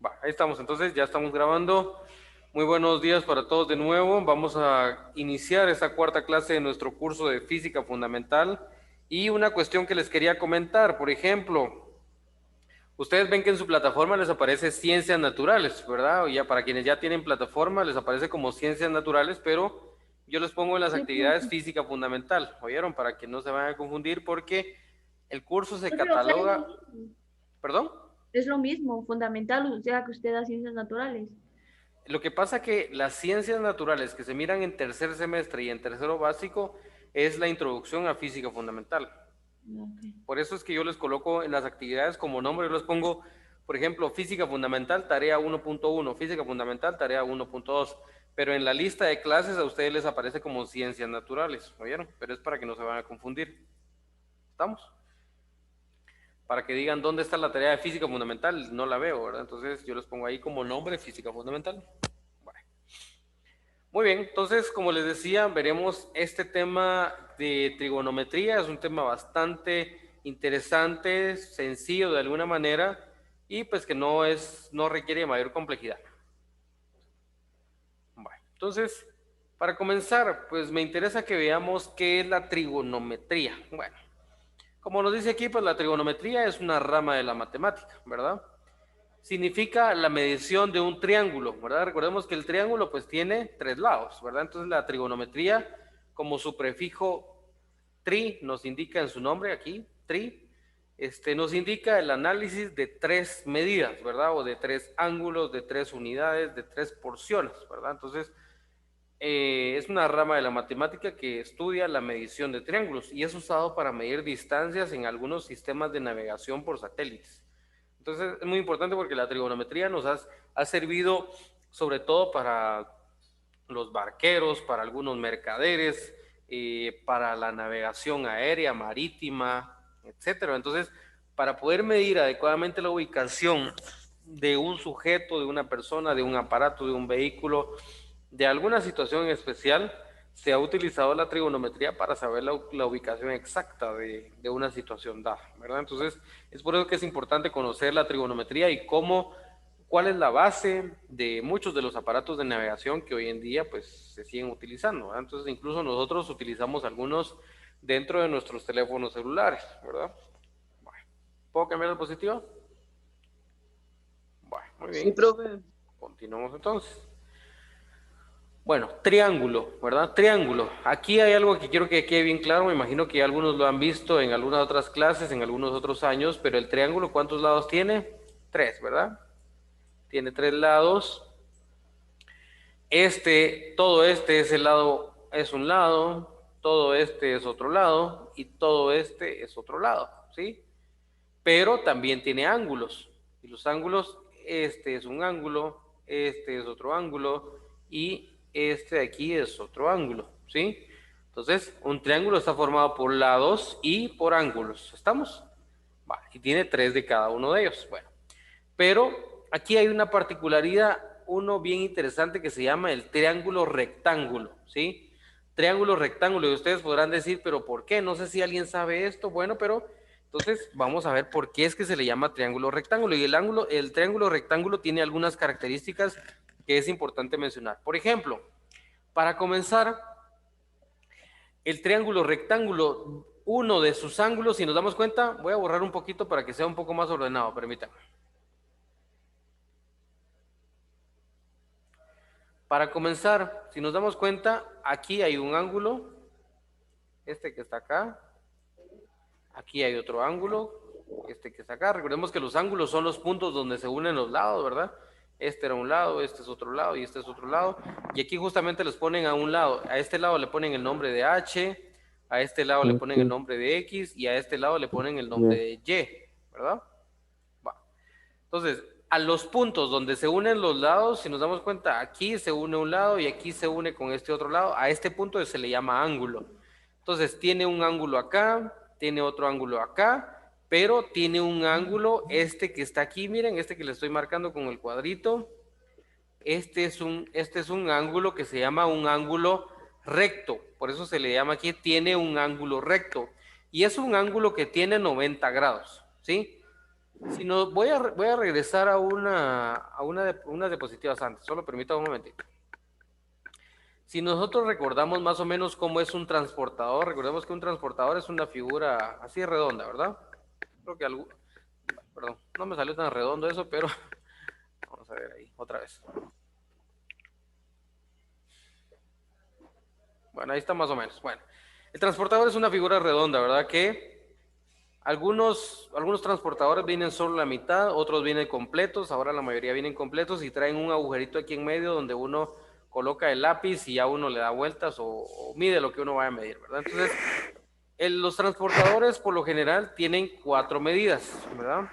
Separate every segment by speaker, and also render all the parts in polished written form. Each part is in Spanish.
Speaker 1: Va, ahí estamos, entonces ya estamos grabando. Muy buenos días para todos de nuevo. Vamos a iniciar esta cuarta clase de nuestro curso de física fundamental. Y una cuestión que les quería comentar, por ejemplo, ustedes ven que en su plataforma les aparece ciencias naturales, ¿verdad? O ya para quienes ya tienen plataforma les aparece como ciencias naturales, pero yo les pongo en las
Speaker 2: Sí,
Speaker 1: actividades
Speaker 2: profe.
Speaker 1: física fundamental, ¿oyeron? Para que no se vayan a confundir porque el curso se
Speaker 2: Profe, o sea, es lo
Speaker 1: cataloga,
Speaker 2: mismo.
Speaker 1: ¿perdón?
Speaker 2: Es lo mismo, fundamental, o sea, que usted da ciencias naturales.
Speaker 1: Lo que pasa que las ciencias naturales que se miran en tercer semestre y en tercero básico es la introducción a física fundamental.
Speaker 2: Ok.
Speaker 1: Por eso es que yo les coloco en las actividades como nombre, yo les pongo, por ejemplo, física fundamental, tarea 1.1, física fundamental, tarea 1.2, pero en la lista de clases a ustedes les aparece como ciencias naturales, ¿oyeron? Pero es para que no se van a confundir. ¿Estamos? Para que digan dónde está la tarea de física fundamental, no la veo, ¿verdad? Entonces yo les pongo ahí como nombre física fundamental. Vale. Muy bien, entonces como les decía, veremos este tema de trigonometría, es un tema bastante interesante, sencillo de alguna manera y pues que no requiere mayor complejidad. Bueno, entonces, para comenzar, pues me interesa que veamos qué es la trigonometría. Bueno, como nos dice aquí, pues la trigonometría es una rama de la matemática, ¿verdad? Significa la medición de un triángulo, ¿verdad? Recordemos que el triángulo pues tiene tres lados, ¿verdad? Entonces la trigonometría, como su prefijo tri nos indica en su nombre aquí, tri, nos indica el análisis de tres medidas, ¿verdad? O de tres ángulos, de tres unidades, de tres porciones, ¿verdad? Entonces, es una rama de la matemática que estudia la medición de triángulos y es usado para medir distancias en algunos sistemas de navegación por satélites. Entonces es muy importante porque la trigonometría ha servido sobre todo para los barqueros, para algunos mercaderes, para la navegación aérea, marítima, etcétera. Entonces, para poder medir adecuadamente la ubicación de un sujeto, de una persona, de un aparato, de un vehículo, de alguna situación en especial, se ha utilizado la trigonometría para saber la ubicación exacta de una situación dada, ¿verdad? Entonces, es por eso que es importante conocer la trigonometría y cuál es la base de muchos de los aparatos de navegación que hoy en día pues se siguen utilizando, ¿verdad? Entonces, incluso nosotros utilizamos algunos dentro de nuestros teléfonos celulares, ¿verdad? Bueno, ¿puedo cambiar la diapositiva? Bueno, muy
Speaker 3: Sí,
Speaker 1: bien.
Speaker 3: profe.
Speaker 1: Continuamos entonces. Bueno, triángulo, ¿verdad? Triángulo. Aquí hay algo que quiero que quede bien claro. Me imagino que algunos lo han visto en algunas otras clases, en algunos otros años, pero el triángulo, ¿cuántos lados tiene? Tres, ¿verdad? Tiene tres lados. Todo este es el lado, es un lado, todo este es otro lado y todo este es otro lado, ¿sí? Pero también tiene ángulos. Y los ángulos, este es un ángulo, este es otro ángulo y este de aquí es otro ángulo, ¿sí? Entonces, un triángulo está formado por lados y por ángulos. ¿Estamos? Vale, y tiene tres de cada uno de ellos. Bueno, pero aquí hay una particularidad, uno bien interesante que se llama el triángulo rectángulo, ¿sí? Triángulo rectángulo, y ustedes podrán decir, pero ¿por qué? No sé si alguien sabe esto. Bueno, pero entonces vamos a ver por qué es que se le llama triángulo rectángulo. Y el triángulo rectángulo tiene algunas características que es importante mencionar. Por ejemplo, para comenzar, el triángulo rectángulo, uno de sus ángulos, si nos damos cuenta, voy a borrar un poquito para que sea un poco más ordenado, permítanme. Para comenzar, si nos damos cuenta, aquí hay un ángulo, este que está acá, aquí hay otro ángulo, este que está acá. Recordemos que los ángulos son los puntos donde se unen los lados, ¿verdad? Este era un lado, este es otro lado y este es otro lado. Y aquí justamente los ponen a un lado. A este lado le ponen el nombre de H, a este lado le ponen el
Speaker 3: Ok,
Speaker 1: nombre de X y a este lado le ponen el nombre
Speaker 3: ya.
Speaker 1: de Y, ¿verdad? Va. Entonces, a los puntos donde se unen los lados, si nos damos cuenta, aquí se une un lado y aquí se une con este otro lado, a este punto se le llama ángulo. Entonces, tiene un ángulo acá, tiene otro ángulo acá, pero tiene un ángulo, este que está aquí, miren, este que le estoy marcando con el cuadrito, este es un ángulo que se llama un ángulo recto, por eso se le llama aquí, tiene un ángulo recto, y es un ángulo que tiene 90 grados, ¿sí? Si no, voy a regresar a unas diapositivas antes, solo permítame un momentito. Si nosotros recordamos más o menos cómo es un transportador, recordemos que un transportador es una figura así redonda, ¿verdad? Creo que algo, perdón, no me salió tan redondo eso, pero vamos a ver ahí, otra vez. Bueno, ahí está más o menos. Bueno, el transportador es una figura redonda, ¿verdad? Que algunos transportadores vienen solo la mitad, otros vienen completos, ahora la mayoría vienen completos y traen un agujerito aquí en medio donde uno coloca el lápiz y ya uno le da vueltas o mide lo que uno vaya a medir, ¿verdad? Entonces, los transportadores por lo general tienen 4 medidas, ¿verdad?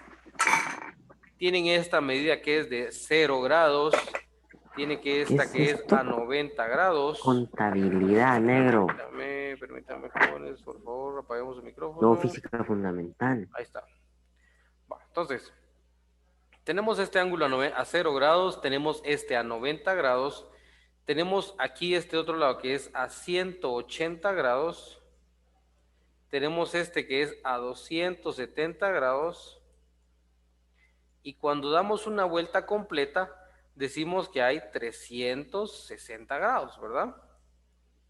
Speaker 1: Tienen esta medida que es de 0 grados, tiene que esta que es a 90 grados.
Speaker 3: Contabilidad, negro.
Speaker 1: Permítame, jóvenes, por favor, apaguemos el micrófono.
Speaker 3: No, física fundamental.
Speaker 1: Ahí está. Va, entonces, tenemos este ángulo a 0 grados, tenemos este a 90 grados, tenemos aquí este otro lado que es a 180 grados, tenemos este que es a 270 grados, y cuando damos una vuelta completa, decimos que hay 360 grados, ¿verdad?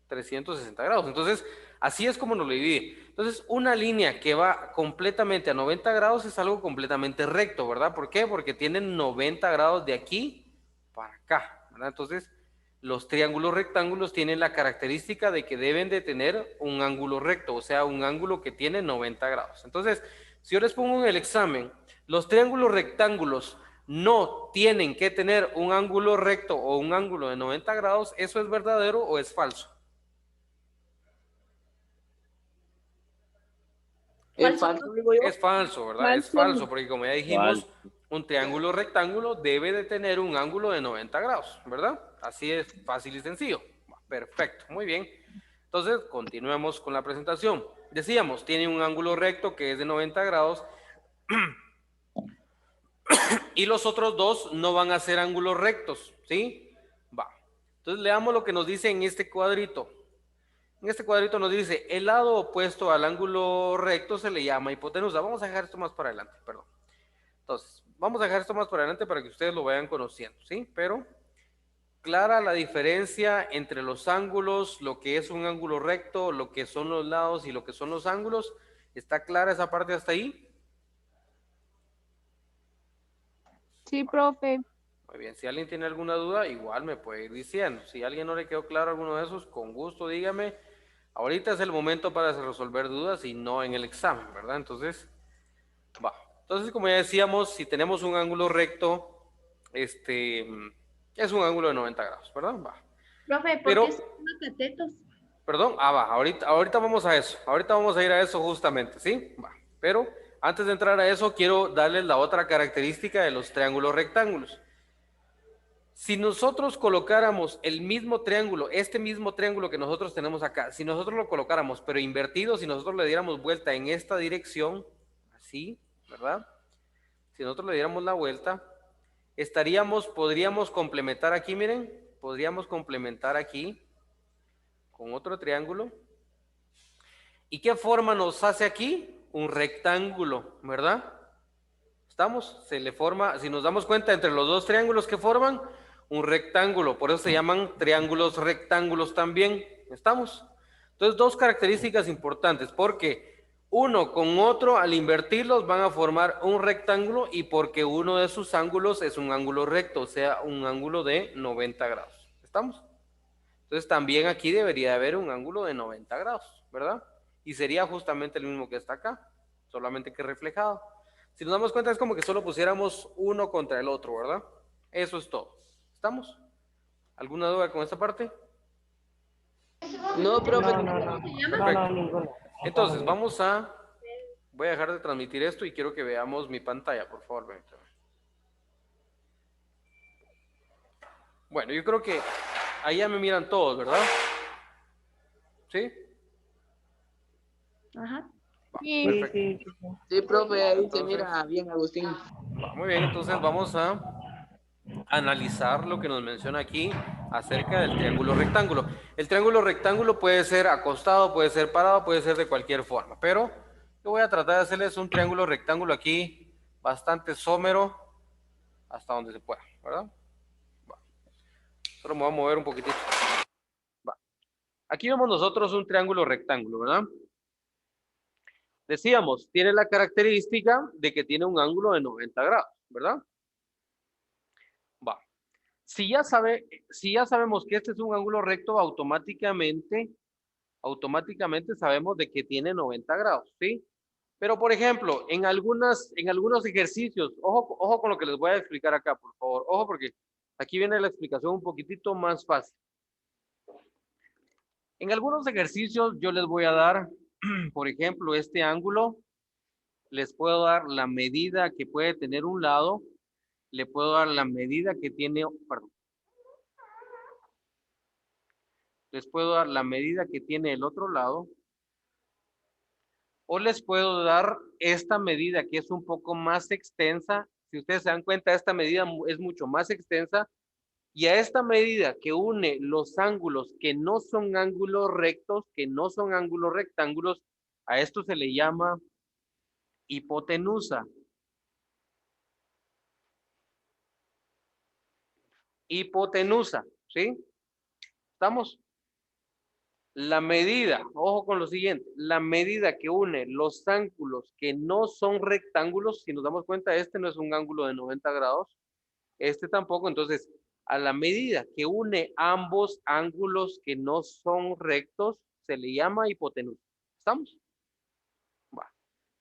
Speaker 1: 360 grados. Entonces, así es como nos lo divide. Entonces, una línea que va completamente a 90 grados es algo completamente recto, ¿verdad? ¿Por qué? Porque tienen 90 grados de aquí para acá, ¿verdad? Entonces, los triángulos rectángulos tienen la característica de que deben de tener un ángulo recto, o sea, un ángulo que tiene 90 grados. Entonces, si yo les pongo en el examen, los triángulos rectángulos no tienen que tener un ángulo recto o un ángulo de 90 grados, ¿eso es verdadero o es falso?
Speaker 4: Es falso, digo yo.
Speaker 1: Es falso, ¿verdad? Es falso, porque como ya dijimos, un triángulo rectángulo debe de tener un ángulo de 90 grados, ¿verdad? Así es fácil y sencillo. Perfecto, muy bien. Entonces, continuemos con la presentación. Decíamos, tiene un ángulo recto que es de 90 grados y los otros dos no van a ser ángulos rectos, ¿sí? Va. Entonces, leamos lo que nos dice en este cuadrito. En este cuadrito nos dice, el lado opuesto al ángulo recto se le llama hipotenusa. Vamos a dejar esto más para adelante, perdón. Entonces, vamos a dejar esto más para adelante para que ustedes lo vayan conociendo, ¿sí? Pero, clara la diferencia entre los ángulos, lo que es un ángulo recto, lo que son los lados y lo que son los ángulos. ¿Está clara esa parte hasta ahí?
Speaker 5: Sí, profe.
Speaker 1: Muy bien, si alguien tiene alguna duda, igual me puede ir diciendo. Si a alguien no le quedó claro alguno de esos, con gusto dígame. Ahorita es el momento para resolver dudas y no en el examen, ¿verdad? Entonces, va. Entonces, como ya decíamos, si tenemos un ángulo recto, es un ángulo de 90 grados, ¿verdad? Va.
Speaker 2: Profe, ¿por qué son catetos?
Speaker 1: Perdón, va. Ahorita vamos a eso. Ahorita vamos a ir a eso justamente, ¿sí? Va. Pero antes de entrar a eso, quiero darles la otra característica de los triángulos rectángulos. Si nosotros colocáramos el mismo triángulo, este mismo triángulo que nosotros tenemos acá, si nosotros lo colocáramos, pero invertido, si nosotros le diéramos vuelta en esta dirección, así, ¿verdad? Si nosotros le diéramos la vuelta, podríamos complementar aquí, miren, podríamos complementar aquí con otro triángulo. ¿Y qué forma nos hace aquí? Un rectángulo, ¿verdad? ¿Estamos? Se le forma, si nos damos cuenta, entre los dos triángulos que forman, un rectángulo, por eso se llaman triángulos rectángulos también, ¿estamos? Entonces, dos características importantes, porque uno con otro, al invertirlos, van a formar un rectángulo y porque uno de sus ángulos es un ángulo recto, o sea, un ángulo de 90 grados, ¿estamos? Entonces, también aquí debería haber un ángulo de 90 grados, ¿verdad? Y sería justamente el mismo que está acá, solamente que reflejado. Si nos damos cuenta, es como que solo pusiéramos uno contra el otro, ¿verdad? Eso es todo. ¿Estamos? ¿Alguna duda con esta parte?
Speaker 4: No, profe.
Speaker 1: Perfecto. Entonces, voy a dejar de transmitir esto y quiero que veamos mi pantalla, por favor. Permítame. Bueno, yo creo que ahí ya me miran todos, ¿verdad? ¿Sí?
Speaker 2: Ajá.
Speaker 5: Sí,
Speaker 4: Sí, profe, ahí se mira bien, Agustín.
Speaker 1: Muy bien, entonces vamos a analizar lo que nos menciona aquí acerca del triángulo rectángulo. El triángulo rectángulo puede ser acostado, puede ser parado, puede ser de cualquier forma, pero yo voy a tratar de hacerles un triángulo rectángulo aquí bastante somero hasta donde se pueda, ¿verdad? Va. Solo me voy a mover un poquitito. Va. Aquí vemos nosotros un triángulo rectángulo, ¿verdad? Decíamos, tiene la característica de que tiene un ángulo de 90 grados, ¿verdad? Va. Si ya sabemos que este es un ángulo recto, automáticamente sabemos de que tiene 90 grados, ¿sí? Pero, por ejemplo, en algunos ejercicios, ojo con lo que les voy a explicar acá, por favor. Ojo, porque aquí viene la explicación un poquitito más fácil. En algunos ejercicios yo les voy a dar, por ejemplo, este ángulo, les puedo dar la medida que puede tener un lado, le puedo dar la medida que tiene, perdón. Les puedo dar la medida que tiene el otro lado. O les puedo dar esta medida que es un poco más extensa. Si ustedes se dan cuenta, esta medida es mucho más extensa. Y a esta medida que une los ángulos que no son ángulos rectos, que no son ángulos rectángulos, a esto se le llama hipotenusa. Hipotenusa, ¿sí? ¿Estamos? La medida, ojo con lo siguiente, la medida que une los ángulos que no son rectángulos, si nos damos cuenta, este no es un ángulo de 90 grados, este tampoco, entonces, a la medida que une ambos ángulos que no son rectos, se le llama hipotenusa. ¿Estamos? Va.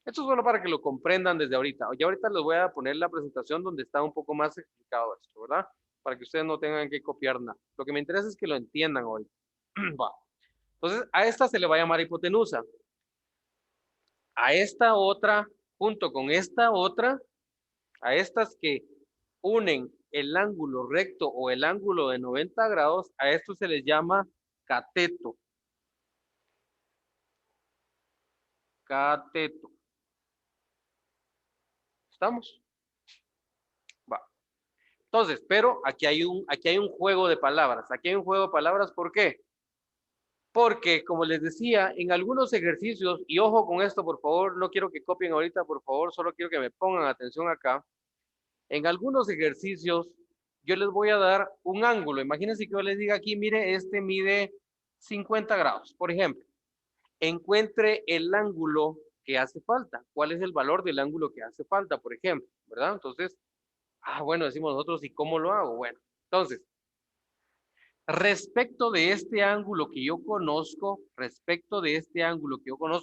Speaker 1: Esto es solo para que lo comprendan desde ahorita. Ya ahorita les voy a poner la presentación donde está un poco más explicado esto, ¿verdad? Para que ustedes no tengan que copiar nada. Lo que me interesa es que lo entiendan hoy. Va. Entonces, a esta se le va a llamar hipotenusa. A esta otra, junto con esta otra, a estas que unen el ángulo recto o el ángulo de 90 grados, a esto se les llama cateto. Cateto. ¿Estamos? Va. Entonces, pero aquí hay un juego de palabras. Aquí hay un juego de palabras, ¿por qué? Porque, como les decía, en algunos ejercicios, y ojo con esto, por favor, no quiero que copien ahorita, por favor, solo quiero que me pongan atención acá. En algunos ejercicios, yo les voy a dar un ángulo. Imagínense que yo les diga aquí, mire, este mide 50 grados, por ejemplo. Encuentre el ángulo que hace falta. ¿Cuál es el valor del ángulo que hace falta, por ejemplo? ¿Verdad? Entonces, bueno, decimos nosotros, ¿y cómo lo hago? Bueno, entonces, respecto de este ángulo que yo conozco,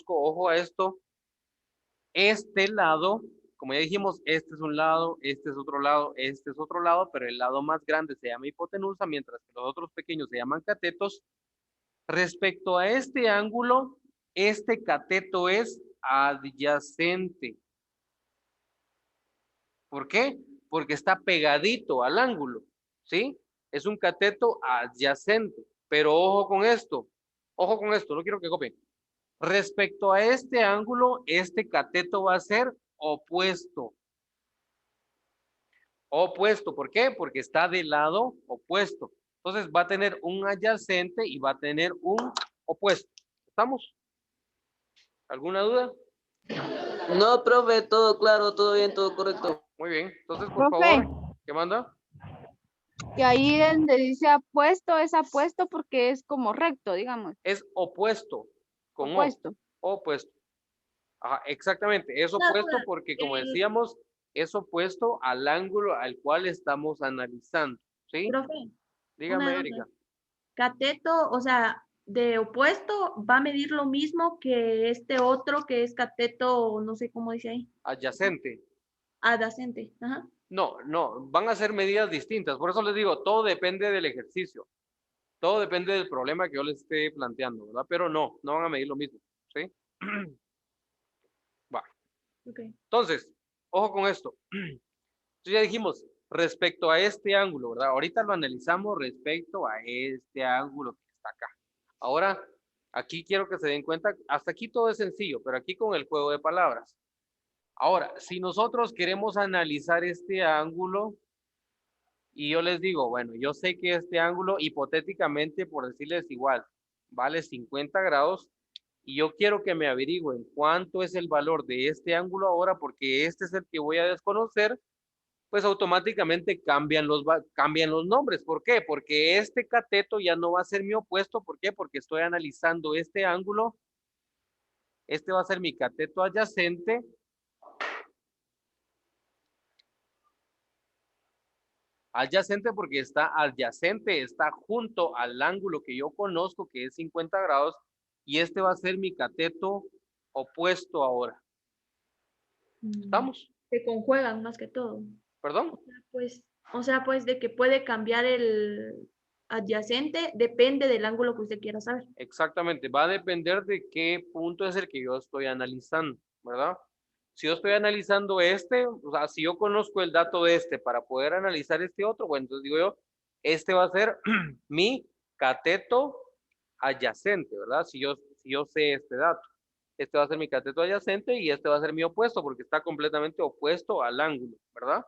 Speaker 1: ojo a esto, este lado, como ya dijimos, este es un lado, este es otro lado, este es otro lado, pero el lado más grande se llama hipotenusa, mientras que los otros pequeños se llaman catetos. Respecto a este ángulo, este cateto es adyacente. ¿Por qué? Porque está pegadito al ángulo, ¿sí? Es un cateto adyacente. Pero ojo con esto, no quiero que copien. Respecto a este ángulo, este cateto va a ser opuesto. Opuesto, ¿por qué? Porque está del lado opuesto. Entonces va a tener un adyacente y va a tener un opuesto. ¿Estamos? ¿Alguna duda?
Speaker 4: No, profe, todo claro, todo bien, todo correcto.
Speaker 1: Muy bien. Entonces, por
Speaker 5: Profe.
Speaker 1: favor, ¿qué manda?
Speaker 5: Y ahí donde dice apuesto, es apuesto porque es como recto, digamos.
Speaker 1: Es opuesto. Con
Speaker 5: Opuesto.
Speaker 1: opuesto. Ajá, exactamente. Es opuesto porque, como decíamos, es opuesto al ángulo al cual estamos analizando. ¿Sí?
Speaker 2: Profe,
Speaker 1: Dígame,
Speaker 2: una duda.
Speaker 1: Erika.
Speaker 2: Cateto, o sea, de opuesto, va a medir lo mismo que este otro que es cateto, no sé cómo dice ahí,
Speaker 1: Adyacente.
Speaker 2: adyacente. Ajá.
Speaker 1: No, van a ser medidas distintas. Por eso les digo, todo depende del ejercicio. Todo depende del problema que yo les esté planteando, ¿verdad? Pero no van a medir lo mismo, ¿sí? Va.
Speaker 2: Okay.
Speaker 1: Entonces, ojo con esto. Entonces ya dijimos, respecto a este ángulo, ¿verdad? Ahorita lo analizamos respecto a este ángulo que está acá. Ahora, aquí quiero que se den cuenta, hasta aquí todo es sencillo, pero aquí con el juego de palabras. Ahora, si nosotros queremos analizar este ángulo, y yo les digo, bueno, yo sé que este ángulo, hipotéticamente, por decirles igual, vale 50 grados, y yo quiero que me averigüen cuánto es el valor de este ángulo ahora, porque este es el que voy a desconocer, pues automáticamente cambian los nombres. ¿Por qué? Porque este cateto ya no va a ser mi opuesto. ¿Por qué? Porque estoy analizando este ángulo. Este va a ser mi cateto adyacente. Adyacente porque está adyacente, está junto al ángulo que yo conozco, que es 50 grados, y este va a ser mi cateto opuesto ahora. ¿Estamos?
Speaker 2: Se conjuegan más que todo.
Speaker 1: ¿Perdón?
Speaker 2: O sea, pues de que puede cambiar el adyacente, depende del ángulo que usted quiera saber.
Speaker 1: Exactamente, va a depender de qué punto es el que yo estoy analizando, ¿verdad? Si yo estoy analizando este, o sea, si yo conozco el dato de este para poder analizar este otro, bueno, entonces digo yo, este va a ser mi cateto adyacente, ¿verdad? Si yo sé este dato. Este va a ser mi cateto adyacente y este va a ser mi opuesto porque está completamente opuesto al ángulo, ¿verdad?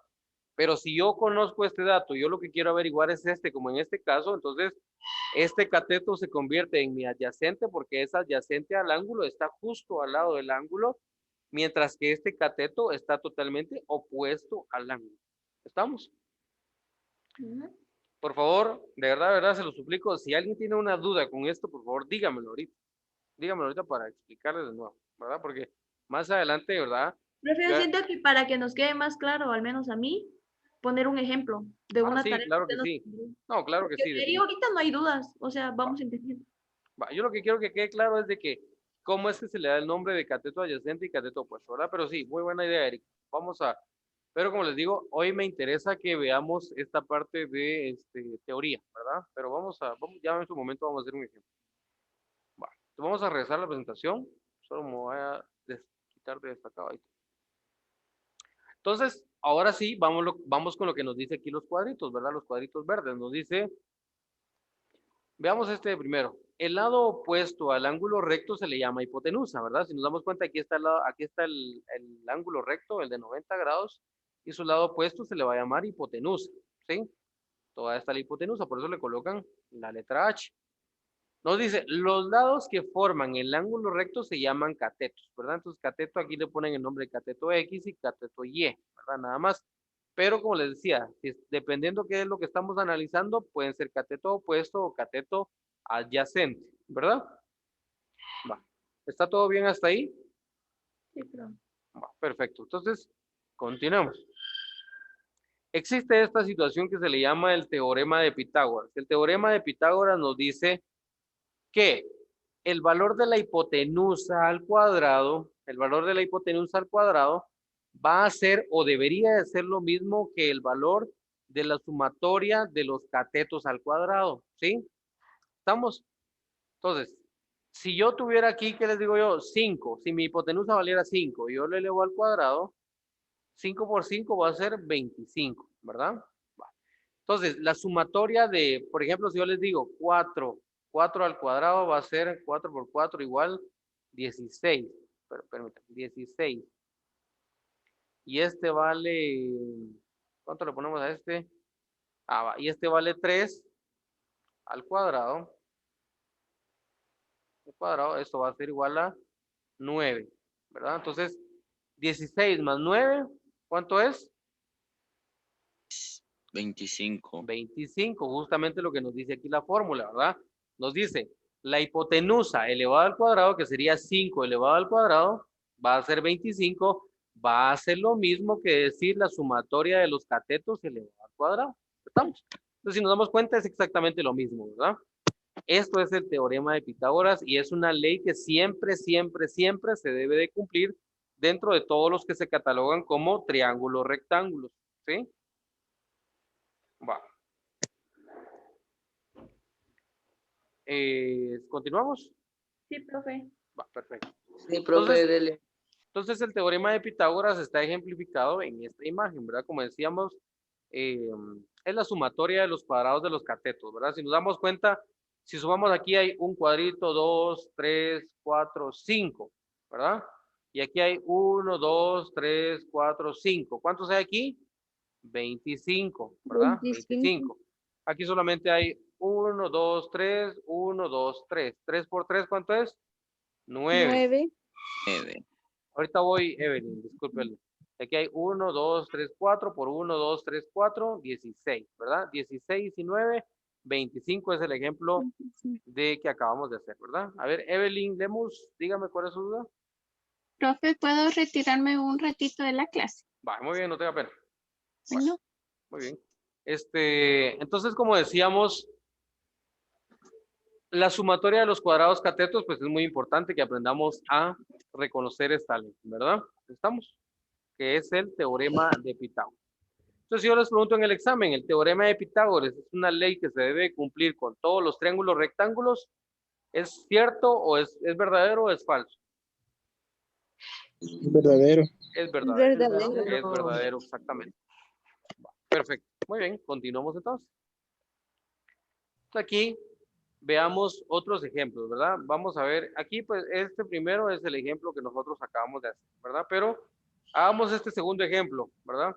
Speaker 1: Pero si yo conozco este dato, yo lo que quiero averiguar es este, como en este caso, entonces este cateto se convierte en mi adyacente porque es adyacente al ángulo, está justo al lado del ángulo, mientras que este cateto está totalmente opuesto al ángulo. ¿Estamos? Por favor, de verdad, se lo suplico, si alguien tiene una duda con esto, por favor, dígamelo ahorita. Dígamelo ahorita para explicarles de nuevo, ¿verdad? Porque más adelante, ¿verdad?
Speaker 2: Prefiero siento que para que nos quede más claro, al menos a mí, poner un ejemplo de una
Speaker 1: Sí,
Speaker 2: tarea
Speaker 1: claro
Speaker 2: que
Speaker 1: que
Speaker 2: usted
Speaker 1: sí.
Speaker 2: nos...
Speaker 1: No, claro que
Speaker 2: Porque
Speaker 1: sí.
Speaker 2: de ahí ahorita no hay dudas, o sea, vamos entendiendo.
Speaker 1: Yo lo que quiero que quede claro es de que cómo es que se le da el nombre de cateto adyacente y cateto opuesto, ¿verdad? Pero sí, muy buena idea, Eric. Pero como les digo, hoy me interesa que veamos esta parte de teoría, ¿verdad? Pero ya en su momento vamos a hacer un ejemplo. Vamos a regresar a la presentación. Solo me voy a quitar de destacado ahí. Entonces, ahora sí, vamos con lo que nos dice aquí los cuadritos, ¿verdad? Los cuadritos verdes. Nos dice, veamos este de primero. El lado opuesto al ángulo recto se le llama hipotenusa, ¿verdad? Si nos damos cuenta, aquí está el ángulo recto, el de 90 grados, y su lado opuesto se le va a llamar hipotenusa, ¿sí? Toda esta la hipotenusa, por eso le colocan la letra H. Nos dice, los lados que forman el ángulo recto se llaman catetos, ¿verdad? Entonces, cateto aquí le ponen el nombre de cateto X y cateto Y, ¿verdad? Nada más. Pero como les decía, dependiendo qué es lo que estamos analizando, pueden ser cateto opuesto o cateto adyacente, ¿verdad? Va. ¿Está todo bien hasta ahí?
Speaker 2: Sí, pero...
Speaker 1: Va, perfecto. Entonces, continuamos. Existe esta situación que se le llama el teorema de Pitágoras. El teorema de Pitágoras nos dice que el valor de la hipotenusa al cuadrado, va a ser o debería de ser lo mismo que el valor de la sumatoria de los catetos al cuadrado, ¿sí? ¿Estamos? Entonces, si yo tuviera aquí, ¿qué les digo yo? 5, si mi hipotenusa valiera 5, yo lo elevo al cuadrado, 5 por 5 va a ser 25, ¿verdad? Entonces, la sumatoria de, por ejemplo, si yo les digo 4 al cuadrado va a ser 4 por 4 igual 16. Pero permítanme, 16. Y este vale, ¿cuánto le ponemos a este? Y este vale 3 al cuadrado. Esto va a ser igual a 9, ¿verdad? Entonces, 16 más 9, ¿cuánto es?
Speaker 6: 25.
Speaker 1: 25, justamente lo que nos dice aquí la fórmula, ¿verdad? Nos dice, la hipotenusa elevada al cuadrado, que sería 5 elevado al cuadrado, va a ser 25, va a ser lo mismo que decir la sumatoria de los catetos elevado al cuadrado. ¿Estamos? Entonces, si nos damos cuenta, es exactamente lo mismo, ¿verdad? Esto es el teorema de Pitágoras y es una ley que siempre, siempre, siempre se debe de cumplir dentro de todos los que se catalogan como triángulos rectángulos, ¿sí? Va. ¿Continuamos?
Speaker 2: Sí, profe.
Speaker 1: Va, perfecto.
Speaker 4: Sí, profe, dele.
Speaker 1: Entonces el teorema de Pitágoras está ejemplificado en esta imagen, ¿verdad? Como decíamos, es la sumatoria de los cuadrados de los catetos, ¿verdad? Si nos damos cuenta, si sumamos aquí hay un cuadrito, 2, 3, 4, 5, ¿verdad? Y aquí hay 1, 2, 3, 4, 5. ¿Cuántos hay aquí? 25, ¿verdad? 25. Aquí solamente hay 1, 2, 3, 1, 2, 3. 3 por 3, ¿cuánto es? 9.
Speaker 5: 9.
Speaker 1: Ahorita voy, Evelyn, discúlpeme. Aquí hay 1, 2, 3, 4, por 1, 2, 3, 4, 16, ¿verdad? 16 y 9, 25 es el ejemplo de que acabamos de hacer, ¿verdad? A ver, Evelyn Lemus, dígame cuál es su duda.
Speaker 5: Profe, ¿puedo retirarme un ratito de la clase?
Speaker 1: Va, muy bien, no tenga pena. Bueno,
Speaker 5: Bueno,
Speaker 1: muy bien. Entonces, como decíamos, la sumatoria de los cuadrados catetos, pues es muy importante que aprendamos a reconocer esta ley, ¿verdad? ¿Estamos? Que es el teorema de Pitágoras. Entonces, yo les pregunto en el examen, ¿el teorema de Pitágoras es una ley que se debe cumplir con todos los triángulos rectángulos? ¿Es cierto o es verdadero o es falso?
Speaker 6: Verdadero.
Speaker 1: Es verdadero.
Speaker 5: verdadero.
Speaker 1: Es verdadero, exactamente. Perfecto. Muy bien, continuamos entonces. Aquí veamos otros ejemplos, ¿verdad? Vamos a ver, aquí pues este primero es el ejemplo que nosotros acabamos de hacer, ¿verdad? Pero hagamos este segundo ejemplo, ¿verdad?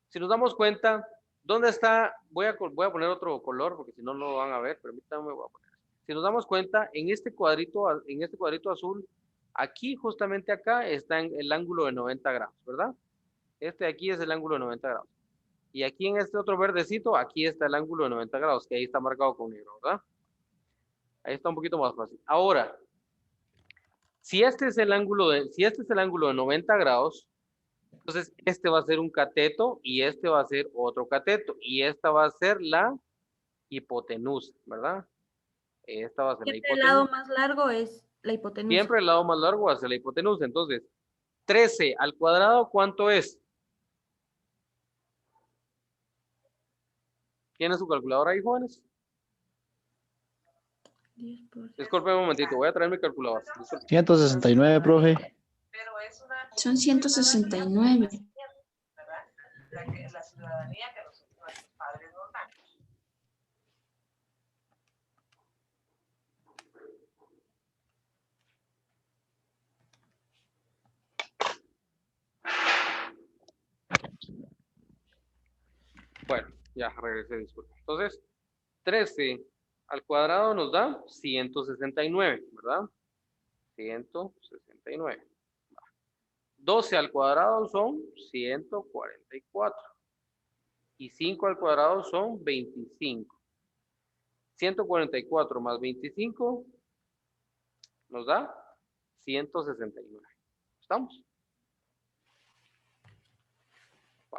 Speaker 1: Si nos damos cuenta, ¿dónde está? Voy a poner otro color porque si no, no lo van a ver, permítanme, voy a poner. Si nos damos cuenta, en este cuadrito azul, aquí, justamente acá, está en el ángulo de 90 grados, ¿verdad? Este de aquí es el ángulo de 90 grados. Y aquí en este otro verdecito, aquí está el ángulo de 90 grados, que ahí está marcado con negro, ¿verdad? Ahí está un poquito más fácil. Ahora, si este es el ángulo de 90 grados, entonces este va a ser un cateto y este va a ser otro cateto y esta va a ser la hipotenusa, ¿verdad? Esta va a ser la
Speaker 2: Siempre el lado
Speaker 1: hipotenusa.
Speaker 2: más largo es la hipotenusa.
Speaker 1: Siempre el lado más largo va a ser la hipotenusa. Entonces, 13 al cuadrado, ¿cuánto es? ¿Tiene su calculadora ahí, jóvenes?
Speaker 2: 10%.
Speaker 1: Disculpen un momentito, voy a traer mi calculadora. Disculpen.
Speaker 6: 169, profe.
Speaker 5: Son 169.
Speaker 1: Bueno, ya regresé, disculpen. Entonces, 13 al cuadrado nos da 169, ¿verdad? 169. 12 al cuadrado son 144. Y 5 al cuadrado son 25. 144 más 25 nos da 169. ¿Estamos?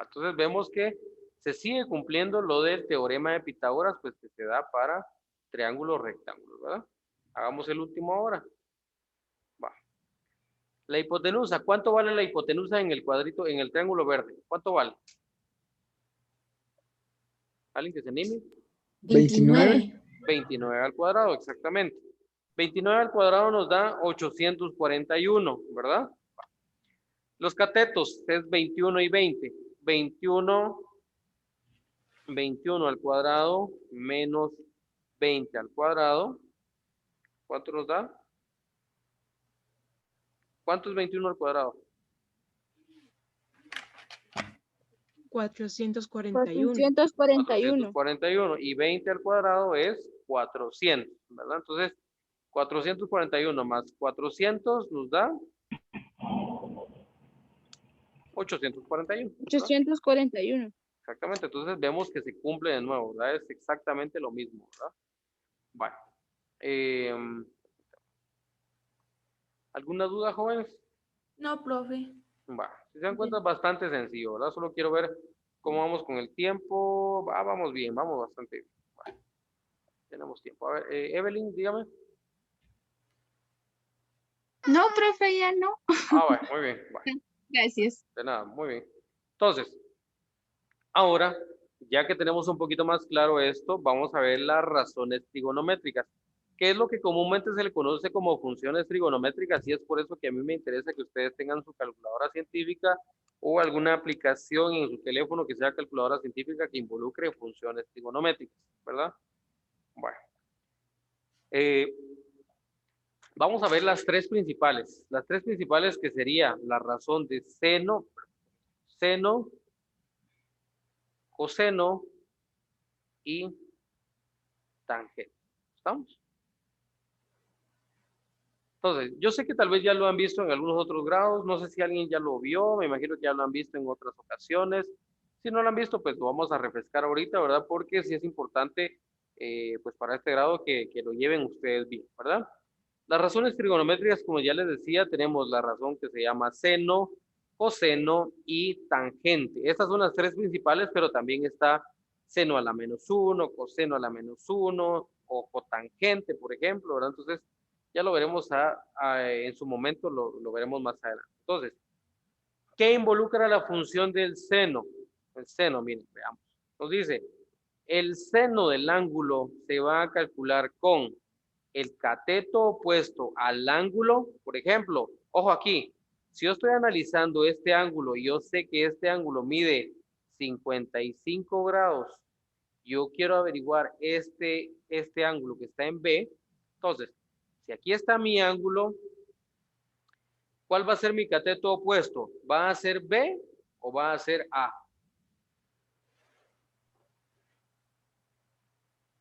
Speaker 1: Entonces vemos que se sigue cumpliendo lo del teorema de Pitágoras, pues que se da para triángulos rectángulos, ¿verdad? Hagamos el último ahora. Va. La hipotenusa, ¿cuánto vale la hipotenusa en el cuadrito, en el triángulo verde? ¿Cuánto vale? ¿Alguien que se anime?
Speaker 6: 29.
Speaker 1: 29 al cuadrado, exactamente. 29 al cuadrado nos da 841, ¿verdad? Los catetos es 21 y 20. 21 al cuadrado menos 20 al cuadrado. ¿Cuánto nos da? ¿Cuánto es 21 al cuadrado?
Speaker 7: 441.
Speaker 5: 441.
Speaker 1: 441 y 20 al cuadrado es 400, ¿verdad? Entonces, 441 más 400 nos da 841. ¿verdad?
Speaker 5: 841.
Speaker 1: Exactamente, entonces vemos que se cumple de nuevo, ¿verdad? Es exactamente lo mismo, ¿verdad? Bueno. ¿Alguna duda, jóvenes?
Speaker 2: No, profe.
Speaker 1: Va. Si se dan cuenta es bastante sencillo, ¿verdad? Solo quiero ver cómo vamos con el tiempo. Vamos bien, vamos bastante bien. Bueno, tenemos tiempo. A ver, Evelyn, dígame.
Speaker 5: No, profe, ya no.
Speaker 1: Bueno, muy bien. Bueno,
Speaker 5: Gracias.
Speaker 1: de nada, muy bien. Entonces, ahora, ya que tenemos un poquito más claro esto, vamos a ver las razones trigonométricas. ¿Qué es lo que comúnmente se le conoce como funciones trigonométricas? Y es por eso que a mí me interesa que ustedes tengan su calculadora científica o alguna aplicación en su teléfono que sea calculadora científica que involucre funciones trigonométricas, ¿verdad? Bueno. Vamos a ver las tres principales. Las tres principales que sería la razón de seno, coseno y tangente. ¿Estamos? Entonces, yo sé que tal vez ya lo han visto en algunos otros grados, no sé si alguien ya lo vio, me imagino que ya lo han visto en otras ocasiones. Si no lo han visto, pues lo vamos a refrescar ahorita, ¿verdad? Porque sí es importante, pues para este grado que lo lleven ustedes bien, ¿verdad? Las razones trigonométricas, como ya les decía, tenemos la razón que se llama seno, coseno y tangente. Estas son las tres principales, pero también está seno a la -1, coseno a la -1 o cotangente, por ejemplo, ¿verdad? Entonces, ya lo veremos en su momento, lo veremos más adelante. Entonces, ¿qué involucra la función del seno? El seno, miren, veamos. Nos dice, el seno del ángulo se va a calcular con el cateto opuesto al ángulo. Por ejemplo, ojo aquí, si yo estoy analizando este ángulo y yo sé que este ángulo mide 55 grados, yo quiero averiguar este ángulo que está en B. Entonces, si aquí está mi ángulo, ¿cuál va a ser mi cateto opuesto? ¿Va a ser B o va a ser A?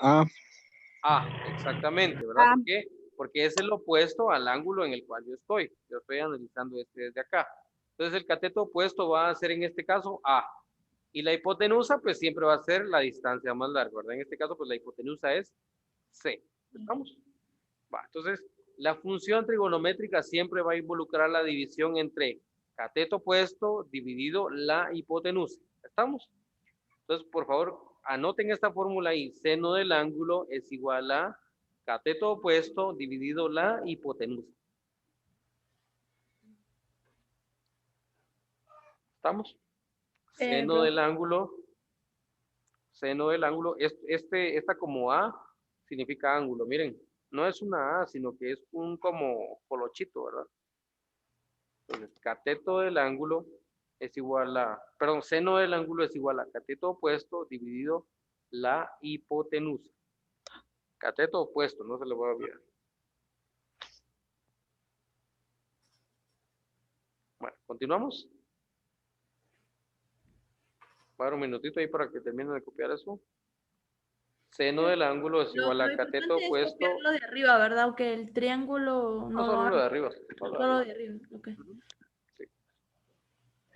Speaker 6: A.
Speaker 1: Exactamente, ¿verdad?
Speaker 5: A.
Speaker 1: ¿Por qué? Porque es el opuesto al ángulo en el cual yo estoy. Yo estoy analizando este desde acá. Entonces el cateto opuesto va a ser en este caso A. Y la hipotenusa pues siempre va a ser la distancia más larga, ¿verdad? En este caso pues la hipotenusa es C. ¿Estamos? Va, entonces la función trigonométrica siempre va a involucrar la división entre cateto opuesto dividido la hipotenusa. ¿Estamos? Entonces, por favor, anoten esta fórmula ahí. Seno del ángulo es igual a cateto opuesto dividido la hipotenusa. ¿Estamos? Seno del ángulo. Seno del ángulo. Esta como A significa ángulo. Miren, no es una A, sino que es un como colochito, ¿verdad? Entonces, cateto del ángulo es igual a, perdón, seno del ángulo es igual a cateto opuesto dividido la hipotenusa. Cateto opuesto, no se le va a olvidar. Bueno, continuamos. Va a dar un minutito ahí para que terminen de copiar eso. Seno del ángulo es igual a cateto opuesto.
Speaker 2: Es lo de arriba, ¿verdad? Aunque el triángulo
Speaker 1: No, solo lo de arriba.
Speaker 2: Solo de arriba, ok.
Speaker 1: Sí.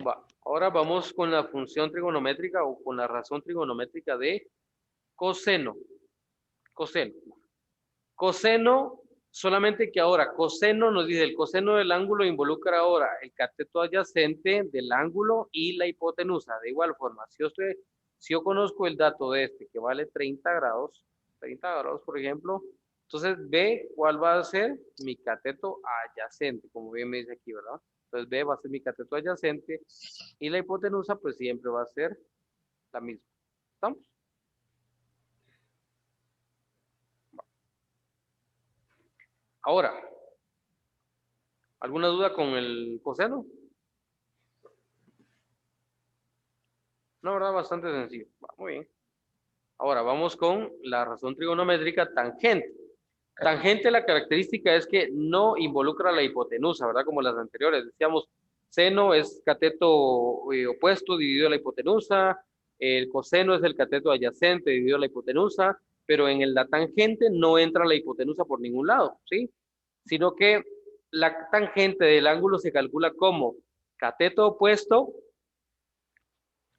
Speaker 1: Va. Ahora vamos con la función trigonométrica o con la razón trigonométrica de coseno. Coseno. Coseno, solamente que ahora coseno nos dice el coseno del ángulo involucra ahora el cateto adyacente del ángulo y la hipotenusa. De igual forma, si yo conozco el dato de este que vale 30 grados por ejemplo, entonces B, ¿cuál va a ser? Mi cateto adyacente, como bien me dice aquí, ¿verdad? Entonces B va a ser mi cateto adyacente y la hipotenusa pues siempre va a ser la misma. ¿Estamos? Ahora, ¿alguna duda con el coseno? No, ¿verdad? Bastante sencillo. Va, muy bien. Ahora vamos con la razón trigonométrica tangente. Tangente, la característica es que no involucra la hipotenusa, ¿verdad? Como las anteriores. Decíamos, seno es cateto opuesto dividido la hipotenusa, el coseno es el cateto adyacente dividido la hipotenusa, pero en la tangente no entra la hipotenusa por ningún lado, ¿sí? Sino que la tangente del ángulo se calcula como cateto opuesto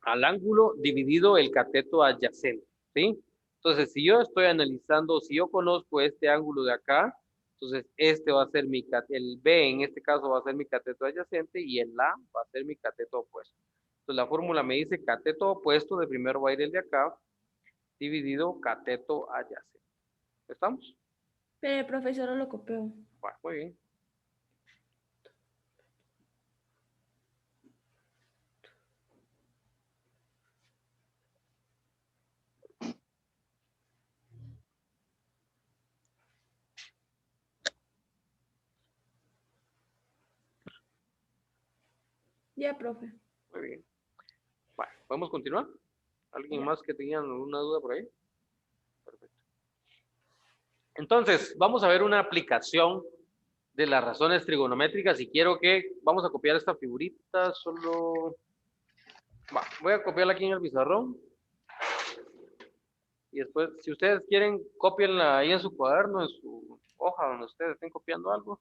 Speaker 1: al ángulo dividido el cateto adyacente, ¿sí? Entonces, si yo estoy analizando, si yo conozco este ángulo de acá, entonces este va a ser el B en este caso va a ser mi cateto adyacente y el A va a ser mi cateto opuesto. Entonces la fórmula me dice cateto opuesto, de primero va a ir el de acá, dividido cateto adyacente. ¿Estamos?
Speaker 2: Pero el profesor lo copió.
Speaker 1: Bueno, muy bien.
Speaker 2: Ya, profe.
Speaker 1: Muy bien. Bueno, ¿podemos continuar? ¿Alguien más que tenga alguna duda por ahí? Perfecto. Entonces, vamos a ver una aplicación de las razones trigonométricas y quiero que, vamos a copiar esta figurita, solo, voy a copiarla aquí en el pizarrón y después, si ustedes quieren, cópienla ahí en su cuaderno, en su hoja donde ustedes estén copiando algo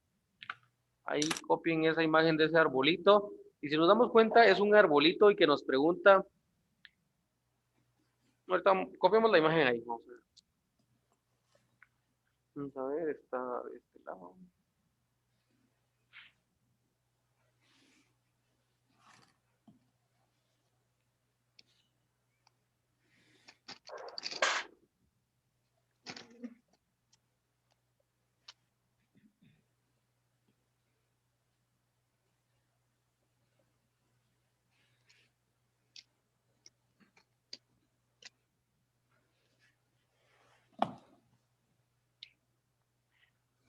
Speaker 1: Ahí copien esa imagen de ese arbolito. Y si nos damos cuenta, es un arbolito y que nos pregunta. Ahorita copiamos la imagen ahí. Vamos a ver. Vamos a ver, está de este lado.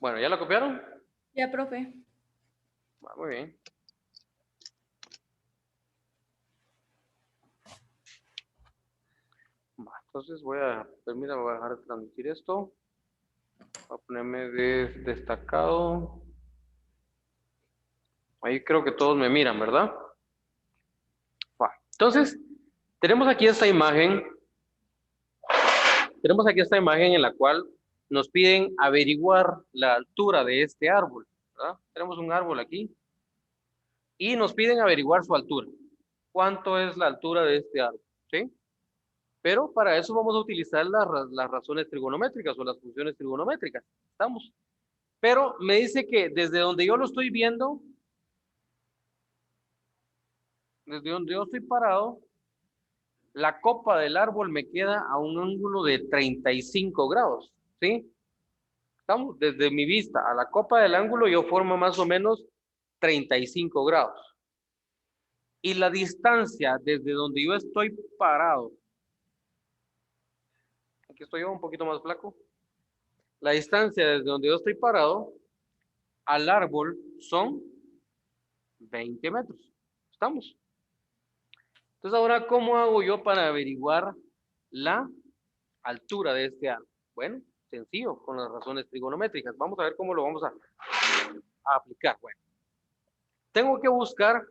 Speaker 1: Bueno, ¿ya la copiaron?
Speaker 7: Ya, profe.
Speaker 1: Muy bien. Entonces voy a dejar de transmitir esto. Voy a ponerme destacado. Ahí creo que todos me miran, ¿verdad? Entonces, tenemos aquí esta imagen. Tenemos aquí esta imagen en la cual nos piden averiguar la altura de este árbol, ¿verdad? Tenemos un árbol aquí. Y nos piden averiguar su altura. ¿Cuánto es la altura de este árbol? ¿Sí? Pero para eso vamos a utilizar las razones trigonométricas o las funciones trigonométricas. ¿Estamos? Pero me dice que desde donde yo lo estoy viendo, desde donde yo estoy parado, la copa del árbol me queda a un ángulo de 35 grados. ¿Sí? ¿Estamos? Desde mi vista a la copa del ángulo yo formo más o menos 35 grados. Y la distancia desde donde yo estoy parado, aquí estoy yo un poquito más flaco, la distancia desde donde yo estoy parado al árbol son 20 metros. ¿Estamos? Entonces ahora, ¿cómo hago yo para averiguar la altura de este árbol? Bueno, sencillo, con las razones trigonométricas. Vamos a ver cómo lo vamos a aplicar. Bueno, tengo que buscar,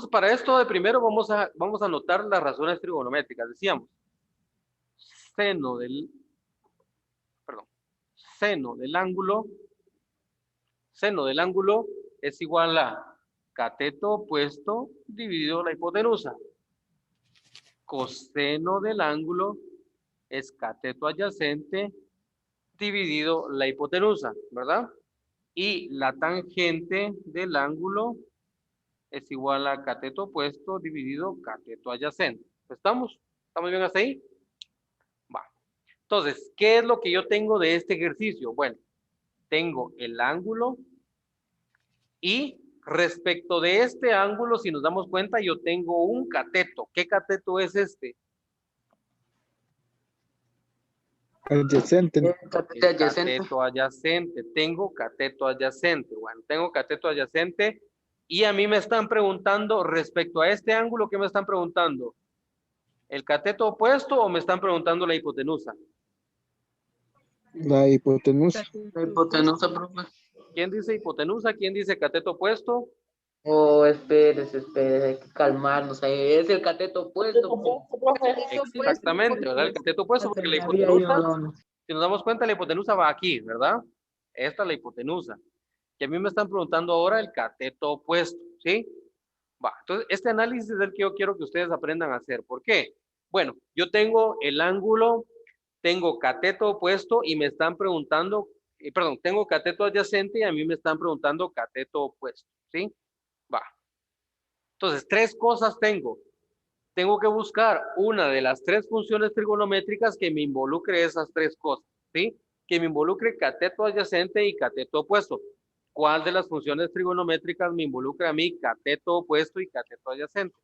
Speaker 1: para esto de primero vamos a anotar las razones trigonométricas. Decíamos, seno del ángulo es igual a cateto opuesto dividido la hipotenusa. Coseno del ángulo es cateto adyacente dividido la hipotenusa, ¿verdad? Y la tangente del ángulo es igual a cateto opuesto dividido cateto adyacente. ¿Estamos? ¿Estamos bien hasta ahí? Va. Entonces, ¿qué es lo que yo tengo de este ejercicio? Bueno, tengo el ángulo y respecto de este ángulo, si nos damos cuenta, yo tengo un cateto. ¿Qué cateto es este?
Speaker 6: Adyacente.
Speaker 1: El cateto adyacente. Tengo cateto adyacente. Bueno, tengo cateto adyacente y a mí me están preguntando respecto a este ángulo, ¿qué me están preguntando? ¿El cateto opuesto o me están preguntando la hipotenusa?
Speaker 6: La hipotenusa.
Speaker 4: La hipotenusa, profe.
Speaker 1: ¿Quién dice hipotenusa? ¿Quién dice cateto opuesto?
Speaker 4: Oh, espérese, hay que calmarnos. Ahí es el cateto opuesto.
Speaker 1: Exactamente, ¿verdad? El cateto opuesto, porque la hipotenusa, si nos damos cuenta, la hipotenusa va aquí, ¿verdad? Esta es la hipotenusa. Y a mí me están preguntando ahora el cateto opuesto, ¿sí? Va, entonces este análisis es el que yo quiero que ustedes aprendan a hacer. ¿Por qué? Bueno, yo tengo el ángulo, tengo cateto opuesto y me están preguntando, tengo cateto adyacente y a mí me están preguntando cateto opuesto, ¿sí? Va. Entonces, tres cosas tengo. Tengo que buscar una de las tres funciones trigonométricas que me involucre esas tres cosas, ¿sí? Que me involucre cateto adyacente y cateto opuesto. ¿Cuál de las funciones trigonométricas me involucra a mí cateto opuesto y cateto adyacente?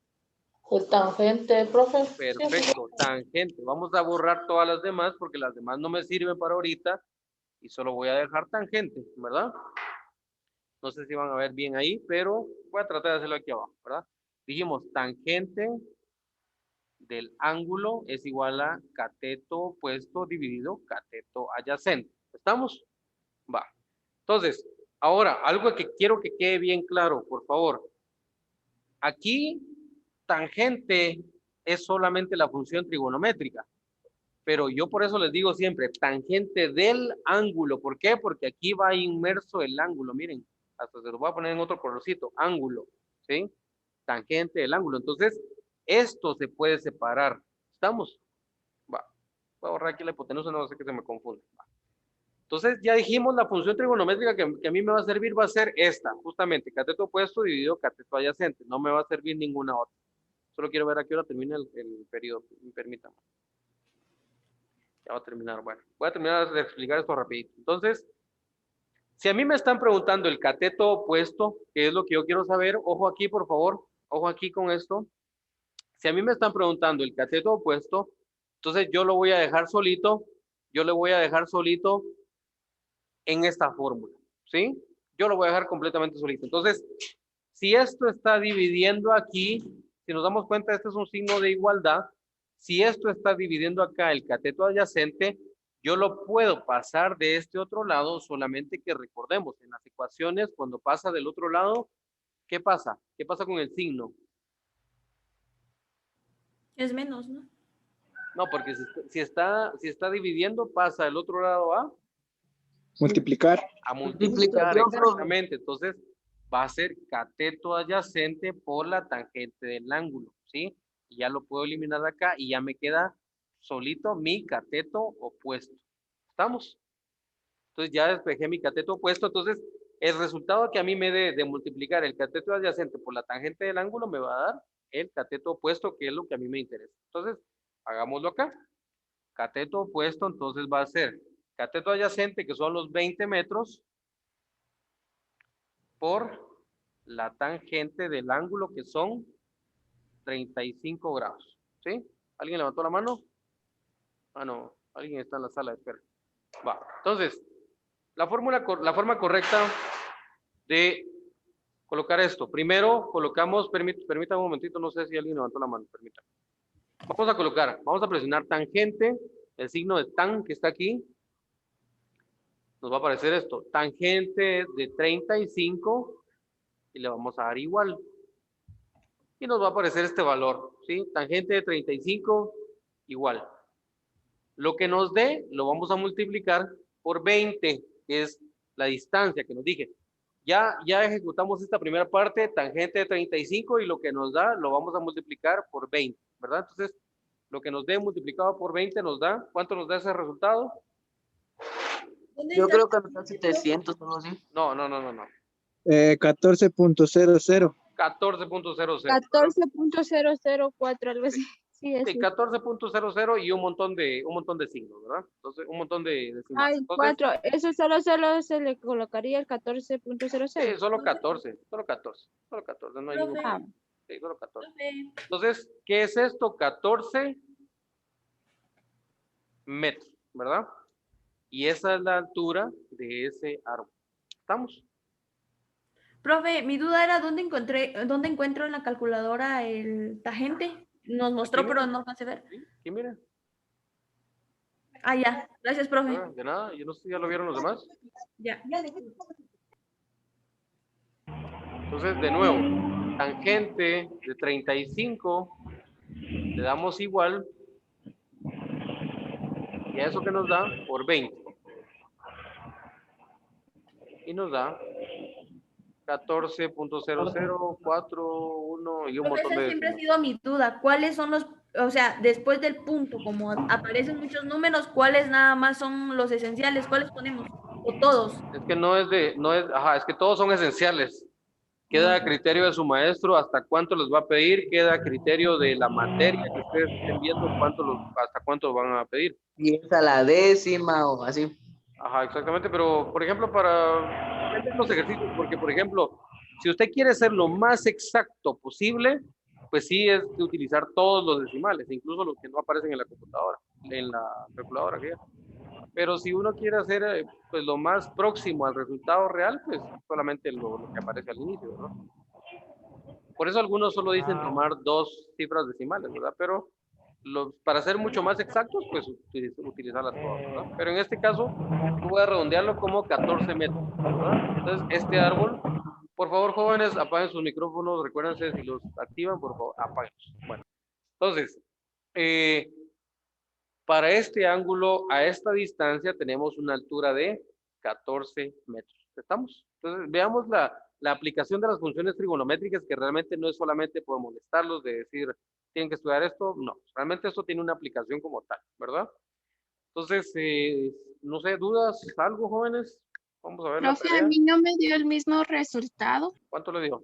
Speaker 7: El tangente, profe.
Speaker 1: Perfecto, tangente. Vamos a borrar todas las demás porque las demás no me sirven para ahorita y solo voy a dejar tangente, ¿verdad? No sé si van a ver bien ahí, pero voy a tratar de hacerlo aquí abajo, ¿verdad? Dijimos tangente del ángulo es igual a cateto opuesto dividido cateto adyacente. ¿Estamos? Va. Entonces, ahora, algo que quiero que quede bien claro, por favor. Aquí, tangente es solamente la función trigonométrica. Pero yo por eso les digo siempre, tangente del ángulo. ¿Por qué? Porque aquí va inmerso el ángulo, miren. hasta se lo voy a poner en otro colorcito, ángulo, ¿sí? Tangente del ángulo. Entonces, esto se puede separar. ¿Estamos? Va. Voy a borrar aquí la hipotenusa, no sé que se me confunde. Va. Entonces, ya dijimos, la función trigonométrica que a mí me va a servir va a ser esta, justamente, cateto opuesto dividido cateto adyacente. No me va a servir ninguna otra. Solo quiero ver a qué hora termina el periodo. Permítame. Ya va a terminar. Bueno, voy a terminar de explicar esto rapidito. Entonces, si a mí me están preguntando el cateto opuesto, que es lo que yo quiero saber, ojo aquí, por favor, ojo aquí con esto. Si a mí me están preguntando el cateto opuesto, entonces yo lo voy a dejar solito, yo le voy a dejar solito en esta fórmula, ¿sí? Yo lo voy a dejar completamente solito. Entonces, si esto está dividiendo aquí, si nos damos cuenta, este es un signo de igualdad. Si esto está dividiendo acá el cateto adyacente, yo lo puedo pasar de este otro lado, solamente que recordemos, en las ecuaciones, cuando pasa del otro lado, ¿qué pasa? ¿Qué pasa con el signo?
Speaker 7: Es menos, ¿no?
Speaker 1: No, porque si está dividiendo, pasa del otro lado
Speaker 6: Multiplicar.
Speaker 1: a multiplicar, exactamente. Entonces, va a ser cateto adyacente por la tangente del ángulo, ¿sí? Y ya lo puedo eliminar de acá y ya me queda solito mi cateto opuesto. ¿Estamos? Entonces ya despejé mi cateto opuesto. Entonces, el resultado que a mí me dé de multiplicar el cateto adyacente por la tangente del ángulo me va a dar el cateto opuesto, que es lo que a mí me interesa. Entonces, hagámoslo acá. Cateto opuesto, entonces va a ser cateto adyacente, que son los 20 metros, por la tangente del ángulo, que son 35 grados. ¿Sí? ¿Alguien levantó la mano? Ah, no. Alguien está en la sala de espera. Va. Entonces, la forma correcta de colocar esto. Primero colocamos, permítame un momentito, no sé si alguien levantó la mano, permítame. Vamos a presionar tangente, el signo de tan que está aquí. Nos va a aparecer esto, tangente de 35 y le vamos a dar igual. Y nos va a aparecer este valor, ¿sí? Tangente de 35 igual. Lo que nos dé lo vamos a multiplicar por 20, que es la distancia que nos dije. Ya ejecutamos esta primera parte, tangente de 35, y lo que nos da lo vamos a multiplicar por 20, ¿verdad? Entonces, lo que nos dé multiplicado por 20 nos da, ¿cuánto nos da ese resultado?
Speaker 4: Yo creo que me da 700, algo así.
Speaker 1: No.
Speaker 6: 14.00.
Speaker 1: 14.00.
Speaker 5: 14.004, algo así. Sí,
Speaker 1: Sí, 14.00 y un montón de signos, ¿verdad? Entonces, un montón de signos.
Speaker 5: Hay
Speaker 1: Entonces,
Speaker 5: 4. Eso solo se le colocaría el 14.00.
Speaker 1: sí, solo 14, no hay ningún
Speaker 7: Profe.
Speaker 1: problema. Sí, solo 14.
Speaker 7: Profe,
Speaker 1: Entonces, ¿qué es esto? 14 metros, ¿verdad? Y esa es la altura de ese árbol. ¿Estamos?
Speaker 7: profe, mi duda era dónde encuentro en la calculadora el tangente. Nos mostró,
Speaker 1: Aquí,
Speaker 7: pero
Speaker 1: mira.
Speaker 7: no alcancé a ver.
Speaker 1: Sí, aquí miren.
Speaker 7: Ah, ya. Gracias, profe.
Speaker 1: Ah, de nada, yo no sé si ya lo vieron los demás.
Speaker 7: Ya.
Speaker 1: Entonces, de nuevo, tangente de 35, le damos igual, y a eso que nos da, por 20. Y nos da 14.0041 y un
Speaker 7: Profe,
Speaker 1: montón
Speaker 7: esa
Speaker 1: de
Speaker 7: siempre ha
Speaker 1: décimas.
Speaker 7: sido mi duda. ¿Cuáles son los, o sea, después del punto, como aparecen muchos números, cuáles nada más son los esenciales? ¿Cuáles ponemos? ¿O todos?
Speaker 1: Es que es que todos son esenciales. Queda a criterio de su maestro hasta cuánto les va a pedir, queda a criterio de la materia que ustedes estén viendo hasta cuánto van a pedir.
Speaker 4: Y es a la décima o así.
Speaker 1: Ajá, exactamente, pero por ejemplo, para los ejercicios, porque por ejemplo, si usted quiere ser lo más exacto posible, pues sí es de utilizar todos los decimales, incluso los que no aparecen en la computadora, en la calculadora. ¿Sí? Pero si uno quiere hacer pues lo más próximo al resultado real, pues solamente lo que aparece al inicio, ¿no? Por eso algunos solo dicen tomar 2 cifras decimales, ¿verdad? Pero para ser mucho más exactos, pues utilizarlas todas, ¿verdad? Pero en este caso, yo voy a redondearlo como 14 metros, ¿verdad? Entonces, este árbol, por favor, jóvenes, apaguen sus micrófonos, recuérdense, si los activan, por favor, apáguenlos. Bueno, entonces, para este ángulo, a esta distancia, tenemos una altura de 14 metros. ¿Estamos? Entonces, veamos la aplicación de las funciones trigonométricas, que realmente no es solamente por molestarlos de decir, tienen que estudiar esto. No, realmente esto tiene una aplicación como tal, ¿verdad? Entonces, no sé, dudas, algo, jóvenes. Vamos a ver la
Speaker 5: Profe, a
Speaker 1: tarea.
Speaker 5: mí no me dio el mismo resultado.
Speaker 1: ¿Cuánto le dio?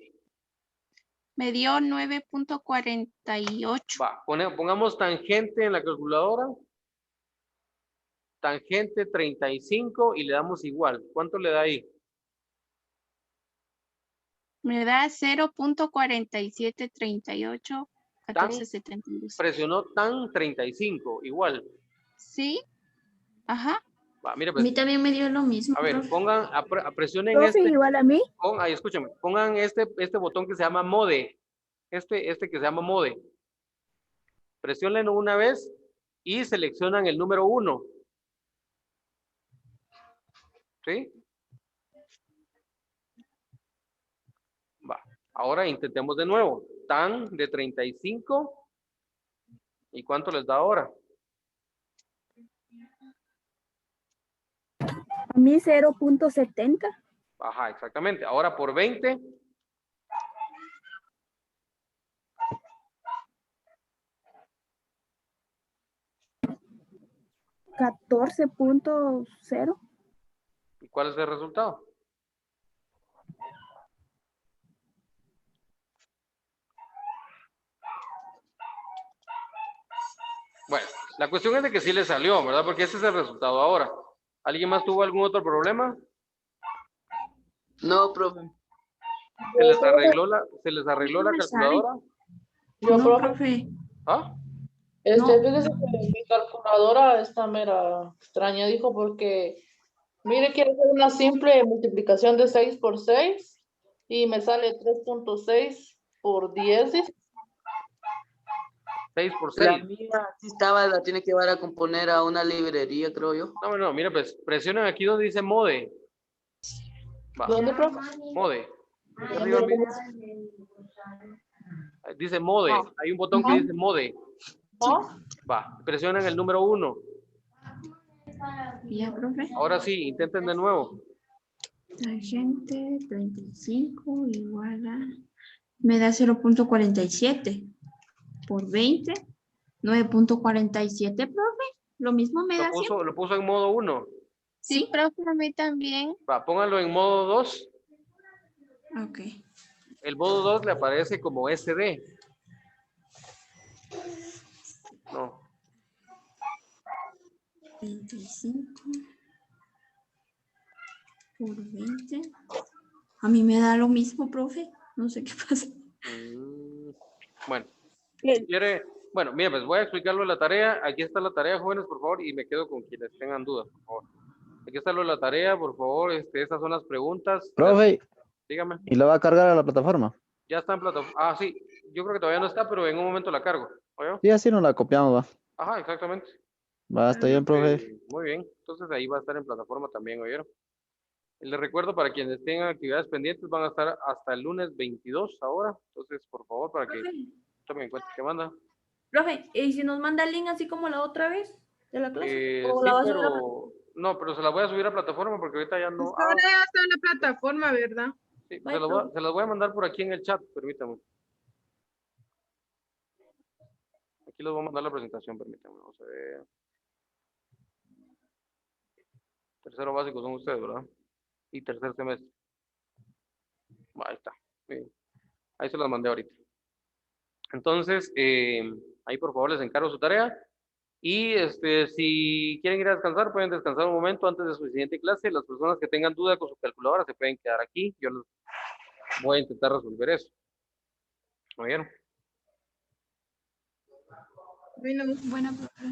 Speaker 5: Me dio 9.48.
Speaker 1: Va, pongamos tangente en la calculadora. Tangente 35 y le damos igual. ¿Cuánto le da ahí?
Speaker 5: Me da 0.4738,
Speaker 1: Tan
Speaker 5: 1472.
Speaker 1: presionó tan 35, igual.
Speaker 5: ¿Sí? Ajá.
Speaker 1: Va, mire,
Speaker 7: A
Speaker 1: pues,
Speaker 7: mí también me dio lo mismo,
Speaker 1: a ver,
Speaker 7: profe.
Speaker 1: pongan, presionen
Speaker 8: Profe,
Speaker 1: este,
Speaker 8: igual a mí.
Speaker 1: ahí escúchame, pongan este botón que se llama mode, este que se llama mode. Presionenlo una vez y seleccionan el número 1. ¿Sí? Va, ahora intentemos de nuevo. Tan de 35. ¿Y cuánto les da ahora?
Speaker 8: A mí 0.70.
Speaker 1: Ajá, exactamente. Ahora por 20.
Speaker 8: 14.0.
Speaker 1: ¿Y cuál es el resultado? Bueno, la cuestión es de que sí le salió, ¿verdad? Porque ese es el resultado ahora. ¿Alguien más tuvo algún otro problema?
Speaker 4: No, profe.
Speaker 1: ¿Se les arregló la
Speaker 7: me sale.
Speaker 1: calculadora?
Speaker 9: Yo,
Speaker 7: No,
Speaker 9: profe,
Speaker 7: profe.
Speaker 1: ¿Ah?
Speaker 7: No.
Speaker 9: fíjese que mi calculadora está mera extraña, dijo, porque, mire, quiero hacer una simple multiplicación de 6 por 6 y me sale 3.6 por 10. Dice.
Speaker 1: 6 por
Speaker 4: La
Speaker 1: 6.
Speaker 4: mía sí estaba, la tiene que llevar a componer a una librería, creo yo.
Speaker 1: No, mira, pues presionen aquí donde dice mode. Va,
Speaker 9: ¿Dónde, profe?
Speaker 1: mode. Aquí arriba, mire. Dice mode. Hay un botón que dice mode.
Speaker 9: ¿No?
Speaker 1: Va, presionen el número 1.
Speaker 7: Ya, profe.
Speaker 1: Ahora sí, intenten de nuevo.
Speaker 7: Tangente 35 igual a... Me da 0.47 por 20. 9.47, profe. Lo mismo me da siempre.
Speaker 1: Lo puso en modo 1.
Speaker 5: Sí, profe, a mí también.
Speaker 1: Va, pónganlo en modo 2.
Speaker 7: Ok.
Speaker 1: El modo 2 le aparece como SD. No.
Speaker 7: 25 por 20. A mí me da lo mismo, profe. No sé qué pasa.
Speaker 1: Bueno, si quiere, bueno, mira, pues voy a explicarlo la tarea. Aquí está la tarea, jóvenes, por favor, y me quedo con quienes tengan dudas, por favor. Aquí está la tarea, por favor. Estas son las preguntas.
Speaker 10: Profe,
Speaker 1: Dígame.
Speaker 10: ¿y la va a cargar a la plataforma?
Speaker 1: Ya está en plataforma. Ah, sí. Yo creo que todavía no está, pero en un momento la cargo. ¿Oyó?
Speaker 10: Sí, así nos la copiamos, va.
Speaker 1: Ajá, exactamente.
Speaker 10: Va, está bien, profe.
Speaker 1: Muy bien. Entonces ahí va a estar en plataforma también, ¿oyeron? Y les recuerdo, para quienes tengan actividades pendientes, van a estar hasta el lunes 22 ahora. Entonces, por favor, para que
Speaker 7: Profe,
Speaker 1: tomen en cuenta que manda.
Speaker 7: profe, ¿y si nos manda el link así como la otra vez de la clase? ¿O
Speaker 1: Sí,
Speaker 7: la va a subir a la
Speaker 1: pero no, pero se la voy a subir a plataforma porque ahorita ya no.
Speaker 8: Ahora ya está en la plataforma, ¿verdad?
Speaker 1: Sí,
Speaker 7: Bye, profe.
Speaker 1: se las voy a mandar por aquí en el chat, permítame. Aquí les voy a mandar la presentación, permítame. Vamos a ver. Tercero básico son ustedes, ¿verdad? Y tercer semestre. Ahí está. Bien. Ahí se las mandé ahorita. Entonces, ahí por favor les encargo su tarea. Y si quieren ir a descansar, pueden descansar un momento antes de su siguiente clase. Las personas que tengan duda con su calculadora se pueden quedar aquí. Yo les voy a intentar resolver eso. ¿Me oyeron?
Speaker 8: Bueno,
Speaker 7: Buena, profe.